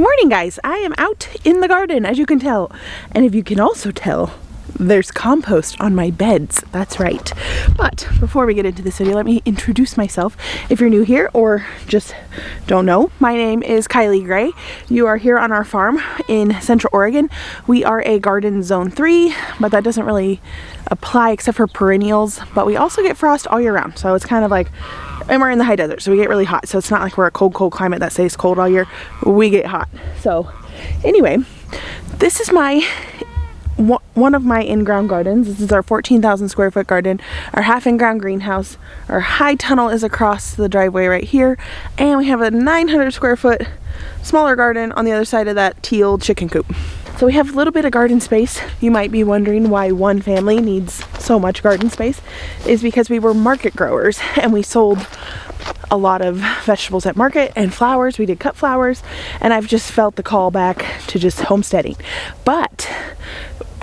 Morning, guys. I am out in the garden, as you can tell. And if you can also tell, there's compost on my beds. That's right. But before we get into this video, let me introduce myself. If you're new here or just don't know, my name is Kylie Gray. You are here on our farm in Central Oregon. We are a garden zone 3, but that doesn't really apply except for perennials. But we also get frost all year round. So it's kind of like, and we're in the high desert, so we get really hot. So it's not like we're a cold climate that stays cold all year. We get hot. So anyway, this is one of my in-ground gardens. This is our 14,000 square foot garden, our half in-ground greenhouse. Our high tunnel is across the driveway right here, and we have a 900 square foot smaller garden on the other side of that teal chicken coop. So we have a little bit of garden space. You might be wondering why one family needs so much garden space. Is because we were market growers and we sold a lot of vegetables at market and flowers. We did cut flowers, and I've just felt the call back to just homesteading. But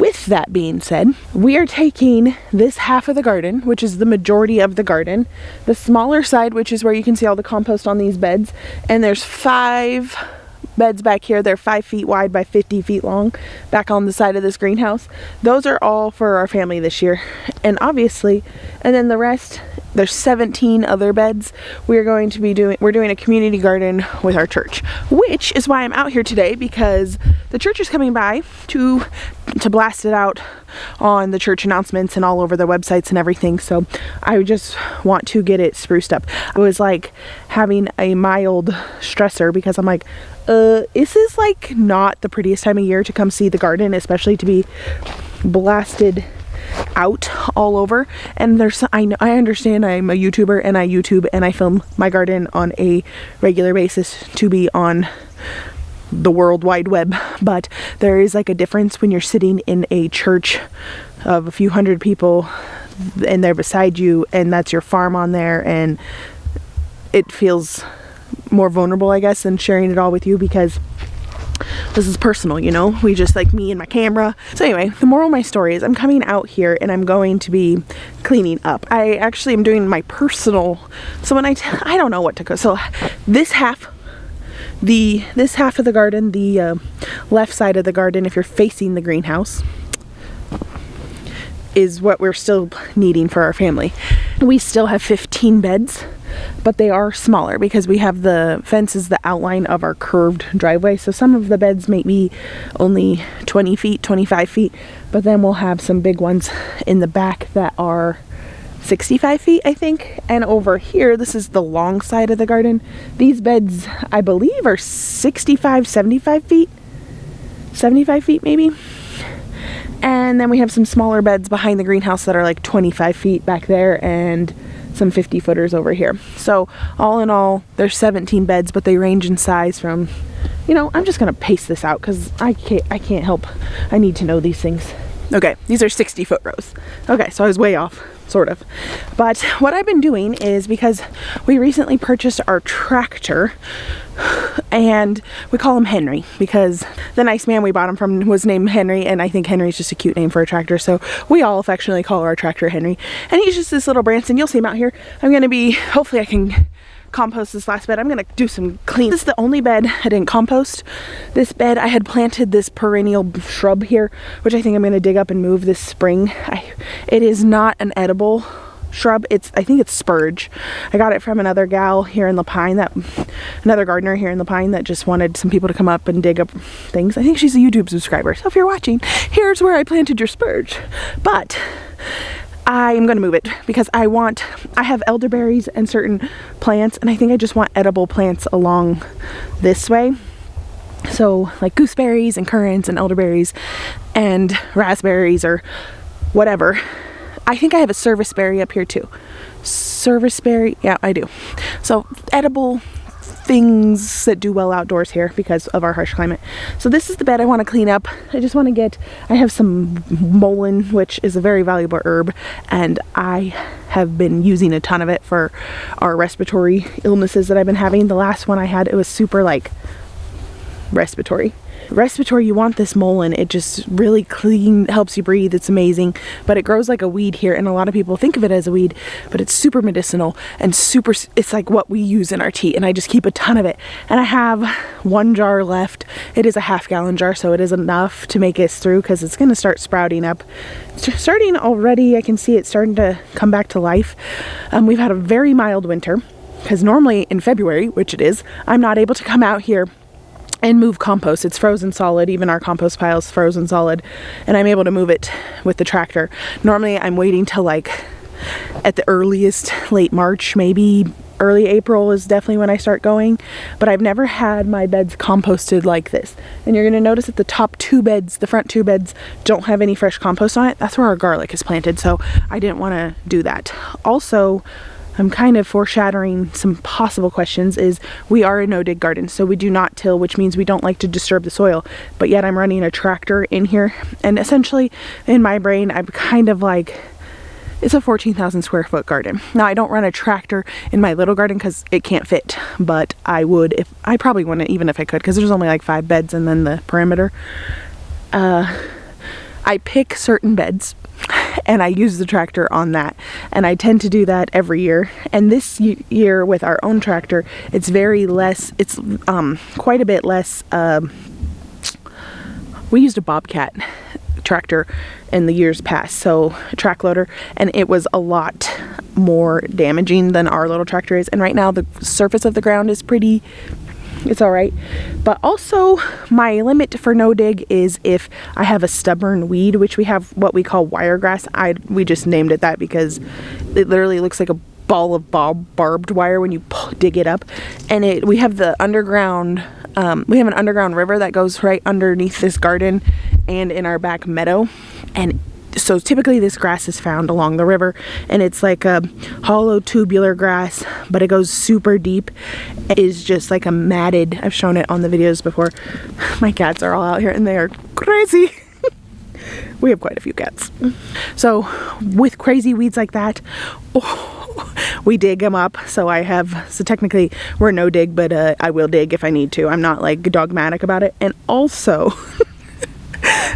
with that being said, we are taking this half of the garden, which is the majority of the garden, the smaller side, which is where you can see all the compost on these beds, and there's 5 beds back here. They're 5 feet wide by 50 feet long back on the side of this greenhouse. Those are all for our family this year, and obviously, and then the rest, there's 17 other beds. We're doing a community garden with our church, which is why I'm out here today, because the church is coming by to blast it out on the church announcements and all over their websites and everything. So I just want to get it spruced up. I was like having a mild stressor because I'm like, this is like not the prettiest time of year to come see the garden, especially to be blasted out all over. And I understand I'm a YouTuber and I YouTube and I film my garden on a regular basis to be on the World Wide Web, but there is like a difference when you're sitting in a church of a few hundred people and they're beside you and that's your farm on there, and it feels more vulnerable, I guess, than sharing it all with you, because this is personal, you know, we just like me and my camera. So anyway, the moral of my story is I'm coming out here and I'm going to be cleaning up. I actually am doing my personal, so when I don't know what to go, so this half of the garden, the left side of the garden, if you're facing the greenhouse, is what we're still needing for our family. We still have 15 beds, but they are smaller because we have the fences, the outline of our curved driveway. So some of the beds may be only 20 feet, 25 feet, but then we'll have some big ones in the back that are 65 feet, I think. And over here, this is the long side of the garden. These beds, I believe, are 65, 75 feet. 75 feet, maybe. And then we have some smaller beds behind the greenhouse that are like 25 feet back there, and some 50 footers over here. So all in all, there's 17 beds, but they range in size from, you know, I'm just gonna pace this out because I can't help. I need to know these things. Okay, these are 60-foot rows. Okay, so I was way off, sort of. But what I've been doing is, because we recently purchased our tractor, and we call him Henry because the nice man we bought him from was named Henry, and I think Henry's just a cute name for a tractor, so we all affectionately call our tractor Henry. And he's just this little Branson. You'll see him out here. I'm gonna be, hopefully I can compost this last bed. I'm gonna do some clean. This is the only bed I didn't compost. This bed, I had planted this perennial shrub here, which I think I'm gonna dig up and move this spring. It is not an edible shrub. I think it's spurge. I got it from another gal here in La Pine, another gardener here in La Pine that just wanted some people to come up and dig up things. I think she's a YouTube subscriber. So if you're watching, here's where I planted your spurge. But I'm gonna move it because I have elderberries and certain plants, and I think I just want edible plants along this way. So like gooseberries and currants and elderberries and raspberries or whatever. I think I have a serviceberry up here too. Serviceberry, yeah, I do. So edible things that do well outdoors here because of our harsh climate. So this is the bed I want to clean up. I have some mullein, which is a very valuable herb, and I have been using a ton of it for our respiratory illnesses that I've been having. The last one I had, it was super like respiratory. respiratory, you want this mullein. It just really clean, helps you breathe. It's amazing, but it grows like a weed here, and a lot of people think of it as a weed, but it's super medicinal and super, it's like what we use in our tea, and I just keep a ton of it. And I have 1 jar left. It is a half-gallon jar, so it is enough to make it through, because it's going to start sprouting up. It's starting already. I can see it starting to come back to life. We've had a very mild winter, because normally in February, which it is, I'm not able to come out here and move compost. It's frozen solid. Even our compost pile is frozen solid, and I'm able to move it with the tractor. Normally I'm waiting till like at the earliest late March, maybe early April is definitely when I start going, but I've never had my beds composted like this. And you're going to notice that the top 2 beds, the front 2 beds, don't have any fresh compost on it. That's where our garlic is planted, so I didn't want to do that. Also, I'm kind of foreshadowing some possible questions, is we are a no-dig garden, so we do not till, which means we don't like to disturb the soil, but yet I'm running a tractor in here, and essentially in my brain I'm kind of like, it's a 14,000 square foot garden. Now I don't run a tractor in my little garden because it can't fit, but I would if, I probably wouldn't even if I could, because there's only like 5 beds and then the perimeter. I pick certain beds and I use the tractor on that, and I tend to do that every year. And this year with our own tractor, it's very less, it's quite a bit less. We used a Bobcat tractor in the years past, so a track loader, and it was a lot more damaging than our little tractor is. And right now the surface of the ground is pretty, it's all right. But also my limit for no dig is if I have a stubborn weed, which we have what we call wiregrass. We just named it that because it literally looks like a ball of barbed wire when you dig it up. And we have the underground, we have an underground river that goes right underneath this garden and in our back meadow. And so typically this grass is found along the river, and it's like a hollow tubular grass, but it goes super deep. It is just like a matted, I've shown it on the videos before. My cats are all out here and they are crazy. We have quite a few cats. So with crazy weeds like that, we dig them up. So technically we're no dig, but I will dig if I need to. I'm not like dogmatic about it. And also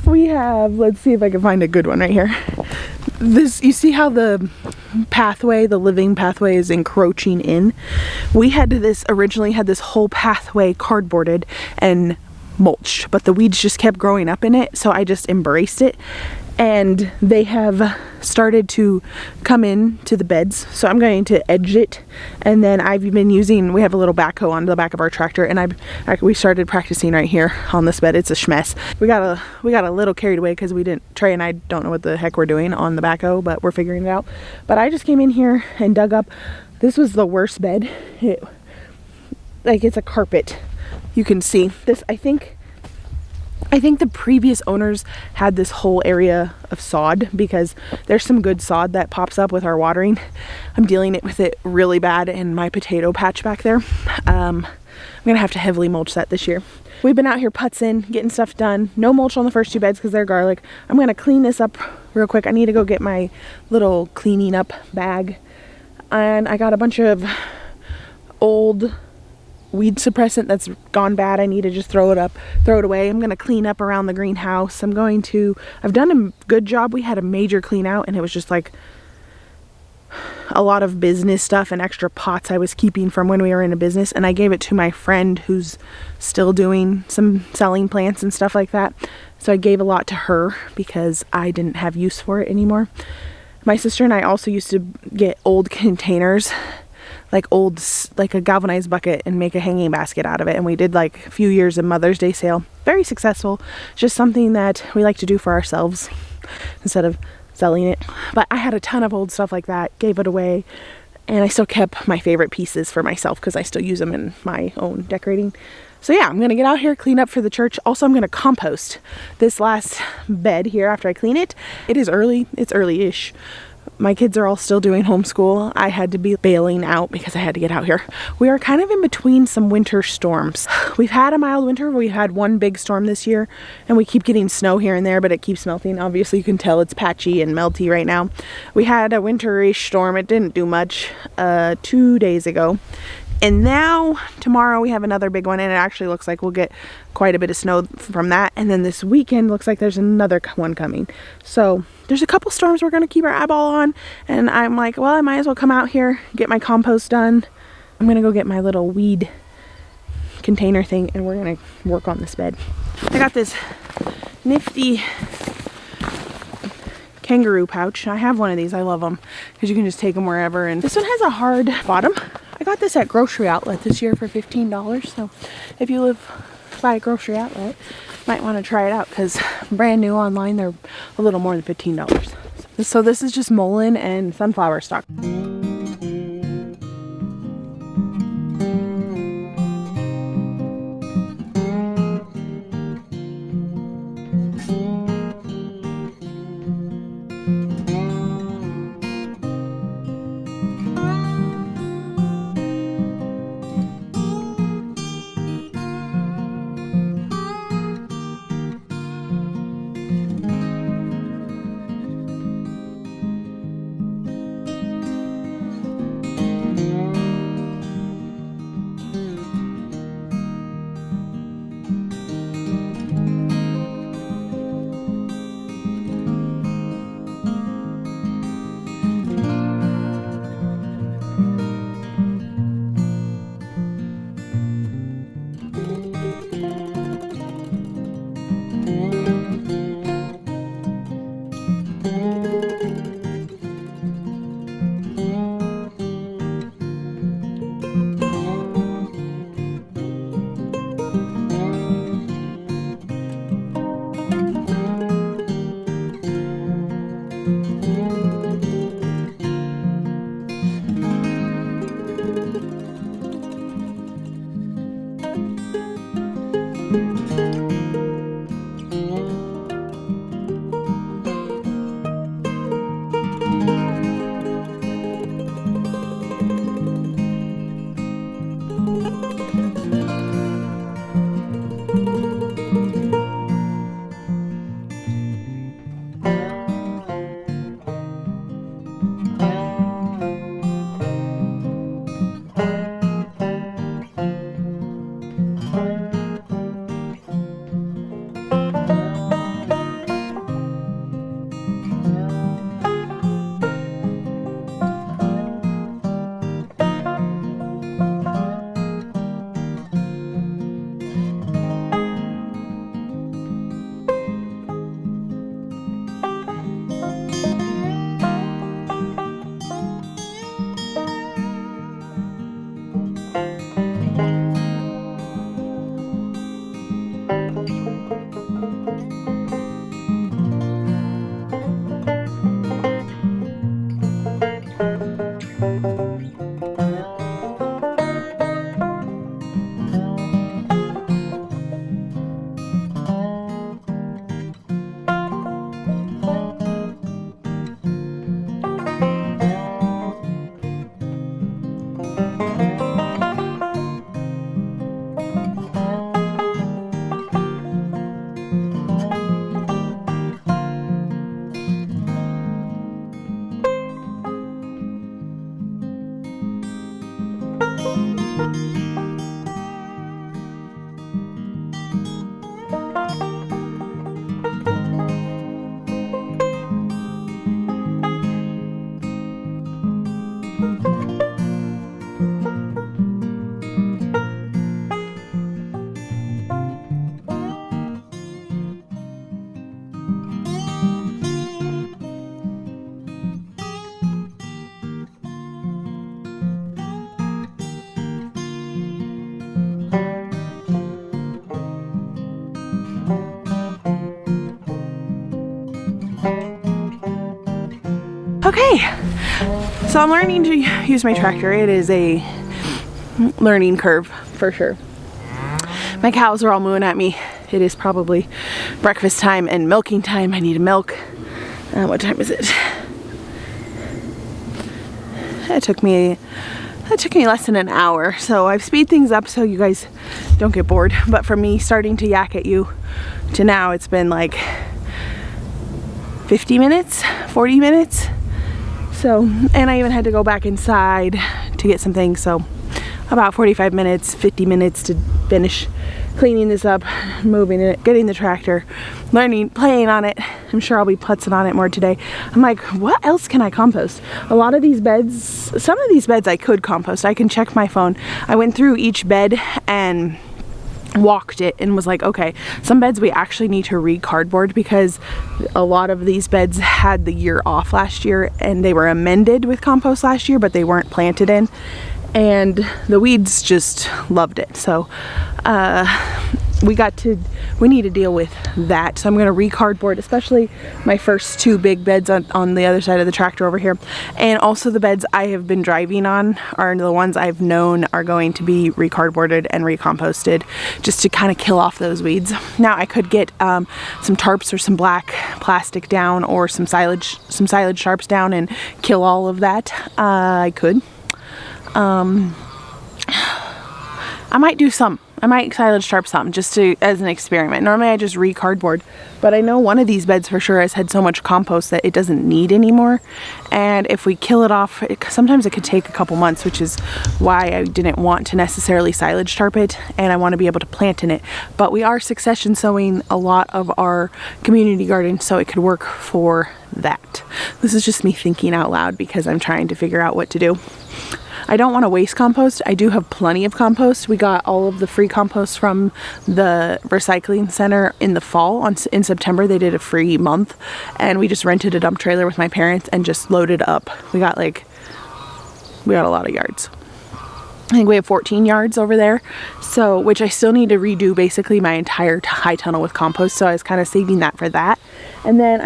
we have, let's see if I can find a good one right here. This, you see how the pathway, the living pathway, is encroaching in? We originally had this whole pathway cardboarded and mulched, but the weeds just kept growing up in it, so I just embraced it. And they have started to come in to the beds, so I'm going to edge it. And then I've been using, we have a little backhoe on the back of our tractor, and we started practicing right here on this bed. It's a schmess. We got a little carried away because Trey and I don't know what the heck we're doing on the backhoe, but we're figuring it out. But I just came in here and dug up. This was the worst bed. It's a carpet. You can see this. I think the previous owners had this whole area of sod, because there's some good sod that pops up with our watering. I'm dealing with it really bad in my potato patch back there. I'm gonna have to heavily mulch that this year. We've been out here putzing, getting stuff done. No mulch on the first 2 beds because they're garlic. I'm gonna clean this up real quick. I need to go get my little cleaning up bag. And I got a bunch of old weed suppressant that's gone bad. I need to just throw it away. I'm going to clean up around the greenhouse. I've done a good job. We had a major clean out, and it was just like a lot of business stuff and extra pots I was keeping from when we were in a business, and I gave it to my friend who's still doing some selling plants and stuff like that. So I gave a lot to her because I didn't have use for it anymore. My sister and I also used to get old containers, like a galvanized bucket, and make a hanging basket out of it. And we did like a few years of Mother's Day sale. Very successful. Just something that we like to do for ourselves instead of selling it. But I had a ton of old stuff like that, gave it away, and I still kept my favorite pieces for myself because I still use them in my own decorating. So yeah, I'm gonna get out here, clean up for the church. Also, I'm gonna compost this last bed here after I clean it. It is early, it's early-ish. My kids are all still doing homeschool. I had to be bailing out because I had to get out here. We are kind of in between some winter storms. We've had a mild winter. We've had one big storm this year, and we keep getting snow here and there, but it keeps melting. Obviously, you can tell it's patchy and melty right now. We had a winterish storm. It didn't do much 2 days ago, And now tomorrow we have another big one, and it actually looks like we'll get quite a bit of snow from that. And then this weekend looks like there's another one coming. So there's a couple storms we're going to keep our eyeball on, and I'm like, well, I might as well come out here, get my compost done. I'm going to go get my little weed container thing, and we're going to work on this bed. I got this nifty kangaroo pouch. I have one of these. I love them because you can just take them wherever. And this one has a hard bottom. I got this at Grocery Outlet this year for $15. So if you live by a Grocery Outlet, might want to try it out because brand new online, they're a little more than $15. So this is just mullein and sunflower stock. Okay, so I'm learning to use my tractor. It is a learning curve for sure. My cows are all mooing at me. It is probably breakfast time and milking time. I need milk. What time is it? That took me less than an hour. So I've speed things up so you guys don't get bored. But from me starting to yak at you to now, it's been like 50 minutes, 40 minutes. So, and I even had to go back inside to get some things. So about 45 minutes, 50 minutes to finish cleaning this up, moving it, getting the tractor, learning, playing on it. I'm sure I'll be putzing on it more today. I'm like, what else can I compost? A lot of these beds, some of these beds I could compost. I can check my phone. I went through each bed and walked it and was like, okay, some beds we actually need to re-cardboard because a lot of these beds had the year off last year and they were amended with compost last year, but they weren't planted in, and the weeds just loved it. So we need to deal with that. So I'm going to re-cardboard, especially my first two big beds on the other side of the tractor over here. And also the beds I have been driving on are the ones I've known are going to be re-cardboarded and recomposted, just to kind of kill off those weeds. Now I could get some tarps or some black plastic down, or some silage sharps down and kill all of that. I could. I might do some. I might silage sharp some just as an experiment. Normally I just re-cardboard, but I know one of these beds for sure has had so much compost that it doesn't need anymore. And if we kill it off, sometimes it could take a couple months, which is why I didn't want to necessarily silage sharp it, and I want to be able to plant in it. But we are succession sowing a lot of our community garden, so it could work for that. This is just me thinking out loud because I'm trying to figure out what to do. I don't want to waste compost. I do have plenty of compost. We got all of the free compost from the recycling center in the fall. In September they did a free month, and we just rented a dump trailer with my parents and just loaded up. We got a lot of yards. I think we have 14 yards over there, so which I still need to redo basically my entire high tunnel with compost, so I was kind of saving that for that. And then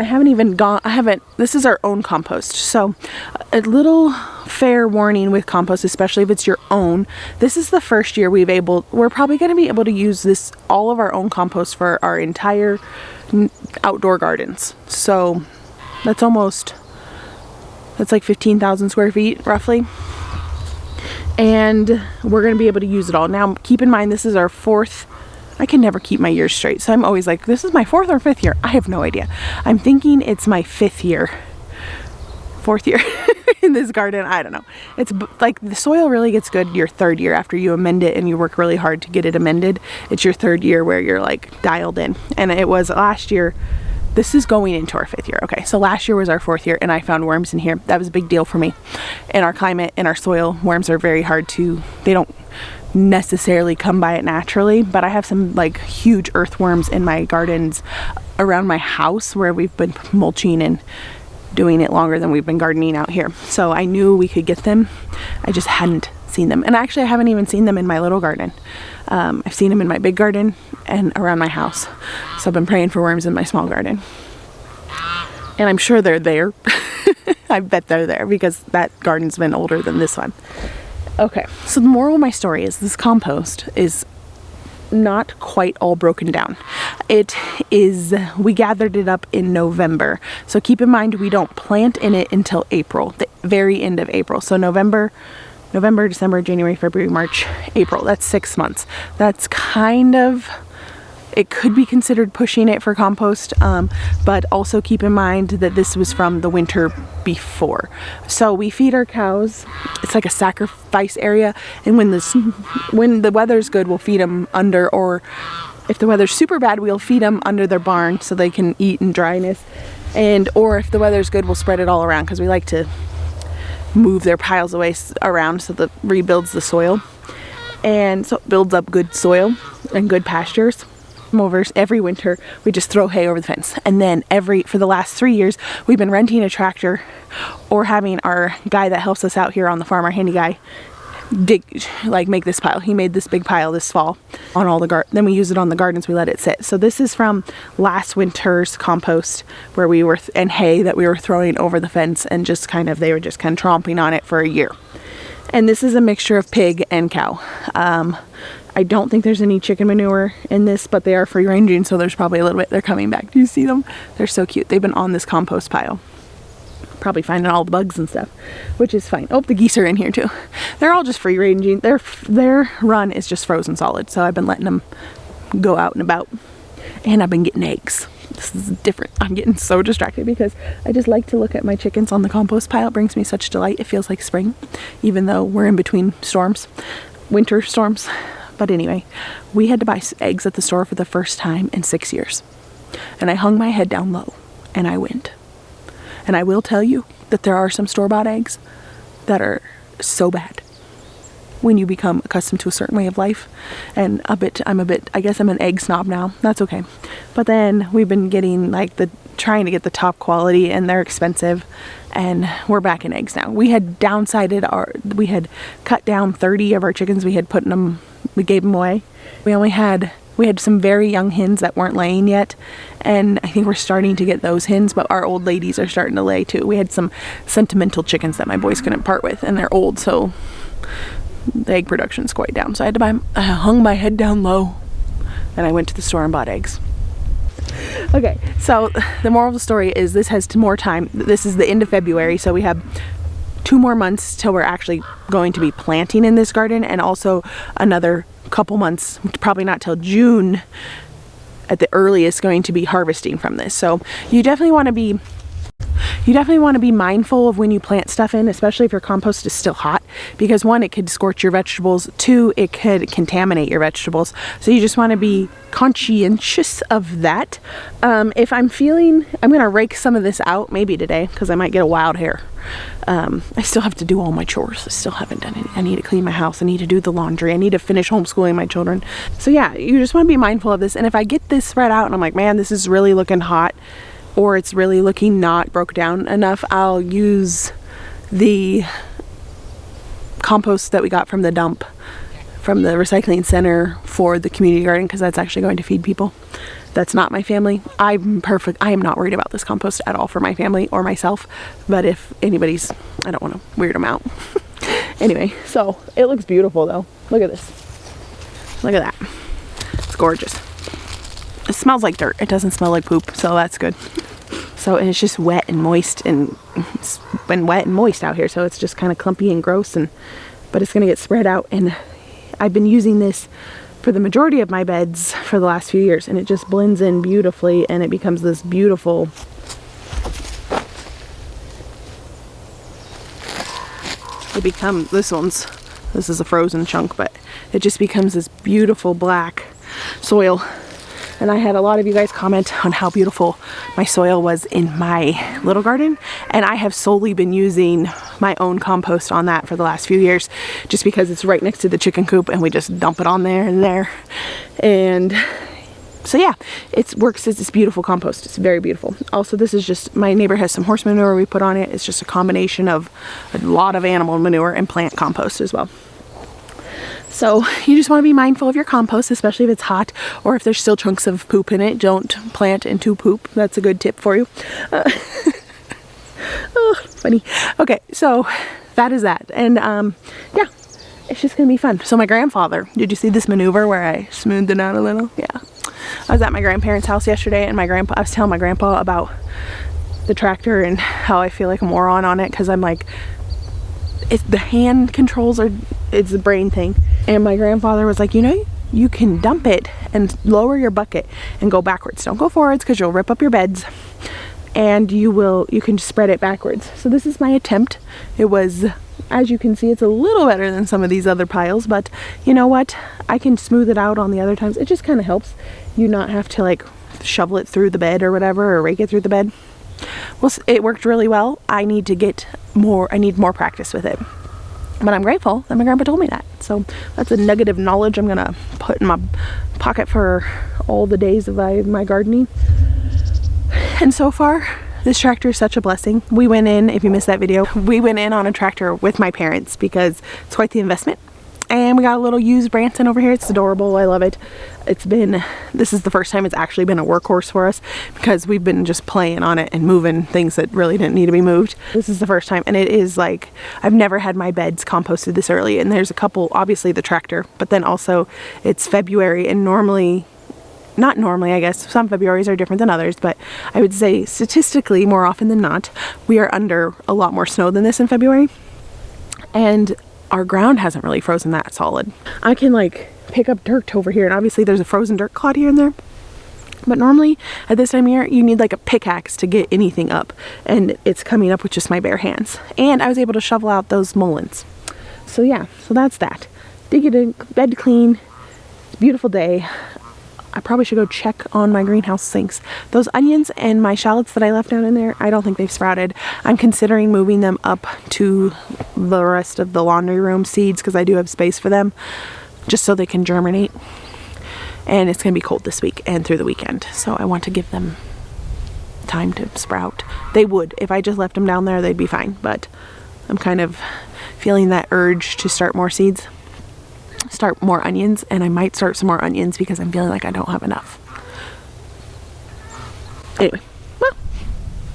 this is our own compost, so a little fair warning with compost, especially if it's your own. This is the first year we're probably going to be able to use all of our own compost for our entire outdoor gardens. So that's like 15,000 square feet roughly. And we're going to be able to use it all. Now, keep in mind, this is our fourth. I can never keep my years straight, so I'm always like, this is my fourth or fifth year. I have no idea. I'm thinking it's my fourth year in this garden. I don't know. It's like the soil really gets good your third year after you amend it and you work really hard to get it amended. It's your third year where you're like dialed in. And it was last year. This is going into our fifth year. Okay, so last year was our fourth year and I found worms in here. That was a big deal for me. In our climate, in our soil, worms are very hard they don't necessarily come by it naturally, but I have some like huge earthworms in my gardens around my house where we've been mulching and doing it longer than we've been gardening out here. So I knew we could get them. I just hadn't seen them. And actually I haven't even seen them in my little garden. I've seen them in my big garden and around my house. So I've been praying for worms in my small garden. And I'm sure they're there. I bet they're there because that garden's been older than this one. Okay, so the moral of my story is this compost is not quite all broken down. We gathered it up in November. So keep in mind, we don't plant in it until April, the very end of April. So November, December, January, February, March, April. That's 6 months. That's it could be considered pushing it for compost, but also keep in mind that this was from the winter before. So we feed our cows. It's like a sacrifice area, and when the weather's good, we'll feed them under, or if the weather's super bad, we'll feed them under their barn so they can eat in dryness, or if the weather's good, we'll spread it all around because we like to move their piles away around so that rebuilds the soil, and so it builds up good soil and good pastures. Over every winter we just throw hay over the fence, and then for the last 3 years we've been renting a tractor or having our guy that helps us out here on the farm, our handy guy, make this pile. He made this big pile this fall on all the then we use it on the gardens. We let it sit. So this is from last winter's compost where we were and hay that we were throwing over the fence, and they were just kind of tromping on it for a year. And this is a mixture of pig and cow. I don't think there's any chicken manure in this, but they are free ranging, so there's probably a little bit. They're coming back. Do you see them? They're so cute. They've been on this compost pile, probably finding all the bugs and stuff, which is fine. Oh, the geese are in here too. They're all just free ranging. Their run is just frozen solid, so I've been letting them go out and about, and I've been getting eggs. This is different. I'm getting so distracted because I just like to look at my chickens on the compost pile. It brings me such delight. It feels like spring, even though we're in between storms. winter storms. But anyway, we had to buy eggs at the store for the first time in 6 years. And I hung my head down low and I went. And I will tell you that there are some store-bought eggs that are so bad when you become accustomed to a certain way of life. And I guess I'm an egg snob now. That's okay. But then we've been getting trying to get the top quality, and they're expensive, and we're back in eggs now. We had we had cut down 30 of our chickens. We gave them away. We had some very young hens that weren't laying yet, and I think we're starting to get those hens, but our old ladies are starting to lay too. We had some sentimental chickens that my boys couldn't part with, and they're old, so the egg production's quite down. So I hung my head down low and I went to the store and bought eggs. Okay, so the moral of the story is this has more time. This is the end of February, so we have 2 more months till we're actually going to be planting in this garden, and also another couple months, probably not till June at the earliest, going to be harvesting from this. So you definitely want to be mindful of when you plant stuff in, especially if your compost is still hot, because 1, it could scorch your vegetables, 2, it could contaminate your vegetables. So you just want to be conscientious of that. If I'm going to rake some of this out maybe today, because I might get a wild hair. I still have to do all my chores. I still haven't done it. I need to clean my house. I need to do the laundry. I need to finish homeschooling my children. So yeah, you just want to be mindful of this. And if I get this spread out and I'm like, man, this is really looking hot, or it's really looking not broke down enough, I'll use the compost that we got from the dump from the recycling center for the community garden, because that's actually going to feed people. That's not my family. I'm perfect. I am not worried about this compost at all for my family or myself, but if anybody's, I don't want to weird them out. Anyway, so it looks beautiful though. Look at this. Look at that. It's gorgeous. It smells like dirt. It doesn't smell like poop, so that's good. So, and it's just wet and moist, and it's been wet and moist out here, so it's just kind of clumpy and gross, but it's going to get spread out. And I've been using this for the majority of my beds for the last few years, and it just blends in beautifully, and it becomes this beautiful, this is a frozen chunk, but it just becomes this beautiful black soil. And I had a lot of you guys comment on how beautiful my soil was in my little garden, and I have solely been using my own compost on that for the last few years, just because it's right next to the chicken coop and we just dump it on there and there. And so yeah, it works as this beautiful compost. It's very beautiful. Also, this is just, my neighbor has some horse manure we put on it. It's just a combination of a lot of animal manure and plant compost as well. So you just want to be mindful of your compost, especially if it's hot or if there's still chunks of poop in it. Don't plant into poop. That's a good tip for you. Oh, funny. Okay, so that is that. And yeah, it's just going to be fun. So my grandfather, did you see this maneuver where I smoothed it out a little? Yeah. I was at my grandparents' house yesterday, and I was telling my grandpa about the tractor and how I feel like a moron on it, because I'm like, it's the hand controls, or it's the brain thing. And my grandfather was like, you know, you can dump it and lower your bucket and go backwards. Don't go forwards, because you'll rip up your beds, and you can spread it backwards. So this is my attempt. It was, as you can see, it's a little better than some of these other piles, but you know what? I can smooth it out on the other times. It just kind of helps you not have to like shovel it through the bed or whatever, or rake it through the bed. Well, it worked really well. I need more practice with it. But I'm grateful that my grandpa told me that. So that's a nugget of knowledge I'm gonna put in my pocket for all the days of my gardening. And so far, this tractor is such a blessing. We went in, if you missed that video, we went in on a tractor with my parents because it's quite the investment. And we got a little used Branson over here. It's adorable. I love it. This is the first time it's actually been a workhorse for us, because we've been just playing on it and moving things that really didn't need to be moved. This is the first time, and it is like, I've never had my beds composted this early. And there's a couple, obviously the tractor, but then also it's February, and not normally, I guess, some Februarys are different than others, but I would say statistically, more often than not, we are under a lot more snow than this in February. And our ground hasn't really frozen that solid. I can like pick up dirt over here, and obviously there's a frozen dirt clod here and there, but normally at this time of year you need like a pickaxe to get anything up, and it's coming up with just my bare hands. And I was able to shovel out those mulleins. So yeah, so that's that. did get a bed clean. It's a beautiful day. I probably should go check on my greenhouse sinks. Those onions and my shallots that I left down in there, I don't think they've sprouted. I'm considering moving them up to the rest of the laundry room seeds because I do have space for them, just so they can germinate. And it's going to be cold this week and through the weekend, so I want to give them time to sprout. They would. If I just left them down there, they'd be fine, but I'm kind of feeling that urge to start more seeds. Start more onions, and I might start some more onions because I'm feeling like I don't have enough. Anyway, well,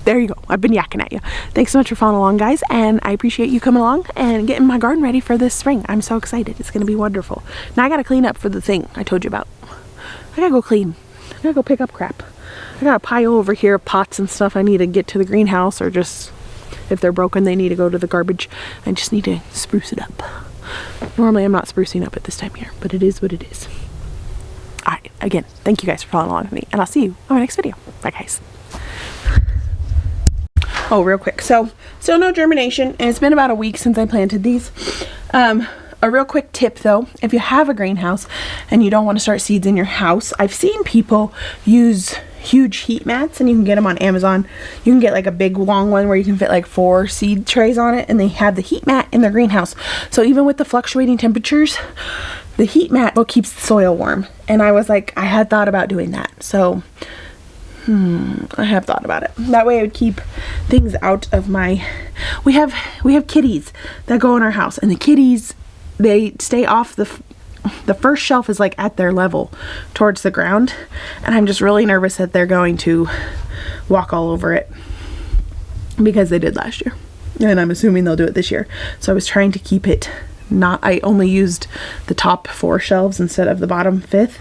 there you go. I've been yakking at you. Thanks so much for following along, guys, and I appreciate you coming along and getting my garden ready for this spring. I'm so excited. It's going to be wonderful. Now I got to clean up for the thing I told you about. I got to go clean. I got to go pick up crap. I got a pile over here of pots and stuff I need to get to the greenhouse, or just if they're broken, they need to go to the garbage. I just need to spruce it up. Normally I'm not sprucing up at this time of year, but it is what it is. Alright, again, thank you guys for following along with me, and I'll see you on my next video. Bye, guys. Oh, real quick. So, still no germination, and it's been about a week since I planted these. A real quick tip though, if you have a greenhouse and you don't want to start seeds in your house, I've seen people use huge heat mats, and you can get them on Amazon. You can get like a big long one where you can fit like 4 seed trays on it, and they have the heat mat in their greenhouse. So even with the fluctuating temperatures, the heat mat will keep the soil warm. And I was like, I had thought about doing that. So I have thought about it. That way I would keep things out of my, we have kitties that go in our house, and the kitties, they stay off the first shelf is like at their level towards the ground, and I'm just really nervous that they're going to walk all over it, because they did last year, and I'm assuming they'll do it this year. So I was trying to keep it I only used the top 4 shelves instead of the bottom 5th.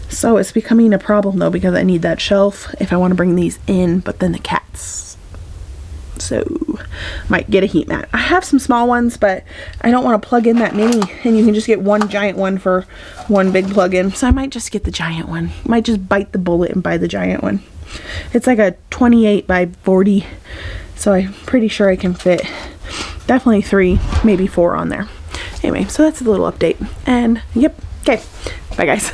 So it's becoming a problem though, because I need that shelf if I want to bring these in, but then the cats. So might get a heat mat. I have some small ones, but I don't want to plug in that many, and you can just get one giant one for one big plug-in. So I might just get the giant one. Might just bite the bullet and buy the giant one. It's like a 28 by 40, so I'm pretty sure I can fit definitely 3, maybe 4 on there. Anyway, so that's a little update, and yep, okay, bye guys.